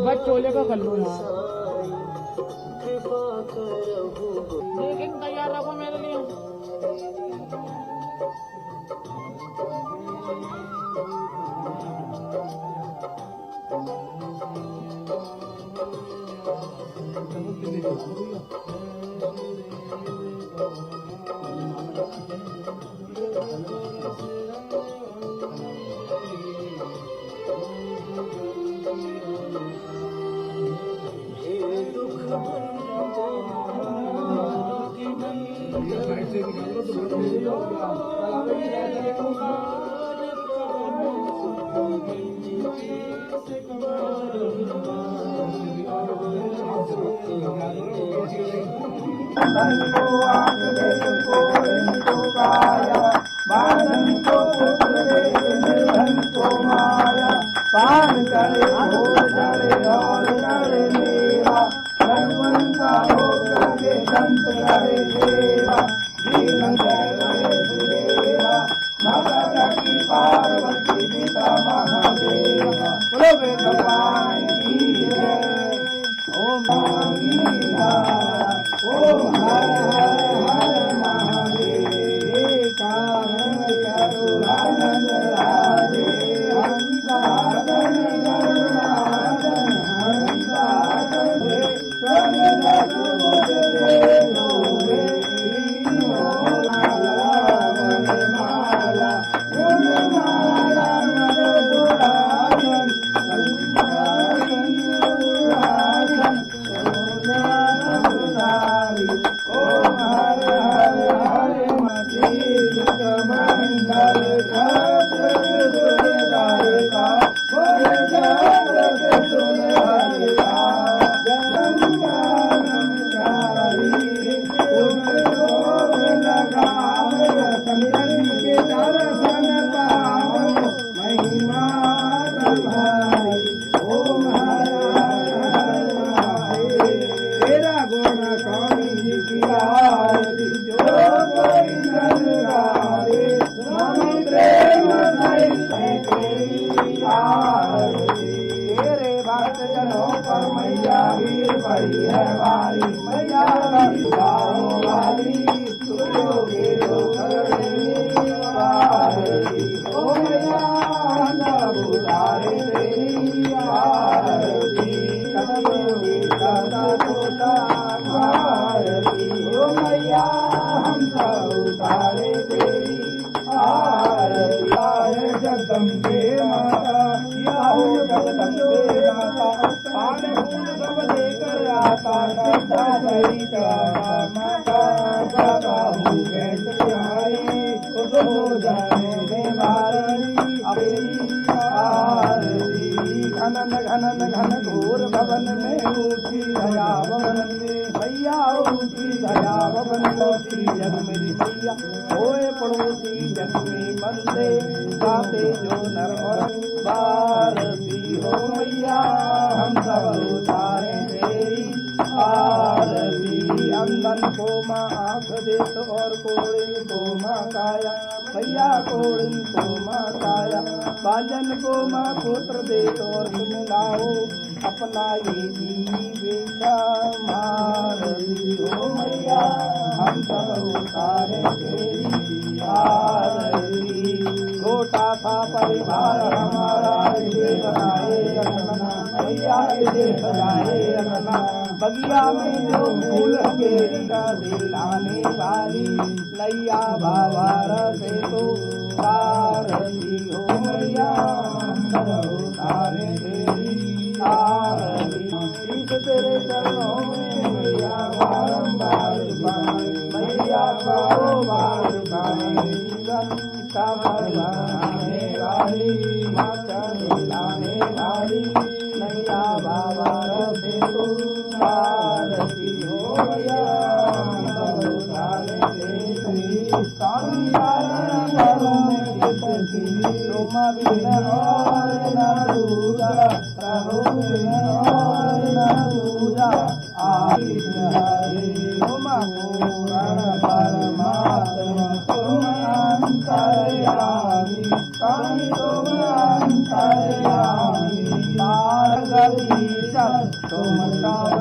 बस चोले को कर लो यार। लेकिन तैयार रखो मेरे लिए। पान करे और चढ़े और चढ़े मेवा भगवन का हो करके संत करे सेवा जीवन करे देवा माता की पार्वती पिता महादेवा बोलो भगवान की जय। ओम मीरा ओम हर हर हर महादेव कारण करुणानंद राजे हंसादन करुणादन हंसादन चंदन सुबोध देवे माला माला मधुराजन ओम हर हर हर मधुर मंडल मैया वीर पड़ी है वाली मैया वाली ओ मैया बुलारे तेरी आरती सदा तोता भारती ओ मैया हम सब उतारे तेरी आरती आए जगदम्बे माता या हो जगदम्बे माता पान फूल सब लेकर आता करता सहित माता बाबा हूँ बैठ आई हो जाने दे मारणी अपनी आरती घनन घनन घन घोर भवन में ऊँची दया भवन में भैया ऊँची दया भवन ऊँची जन्मी भैया होए पड़ोसी जन्मी बंदे गाते जो नर और भारती हो मैया हम सब उतारे तेरी आरती अंगन को माँ आँख देत और कोड़िन को माँ काया भैया कोड़िन को माँ काया बाजन को माँ पुत्र देत और तुम लाओ अपना ये जीविका मारती हो मैया हम सब उतारे तेरी आरती छोटा सा परिवार हमारा इसे बनाए रखना मैया इसे सजाए रखना बगिया में जो फूल केरिका दिलाने वाली नैया बाबार से तो तारती हो मैया तारे तेरी आरती तेरे चरणों में मैया बारंबार मैया बारंबार बनाने वाली माता मिलाने वाली नैया बाबा रखे तो भारती हो मैया तुम बिन और न तो मरता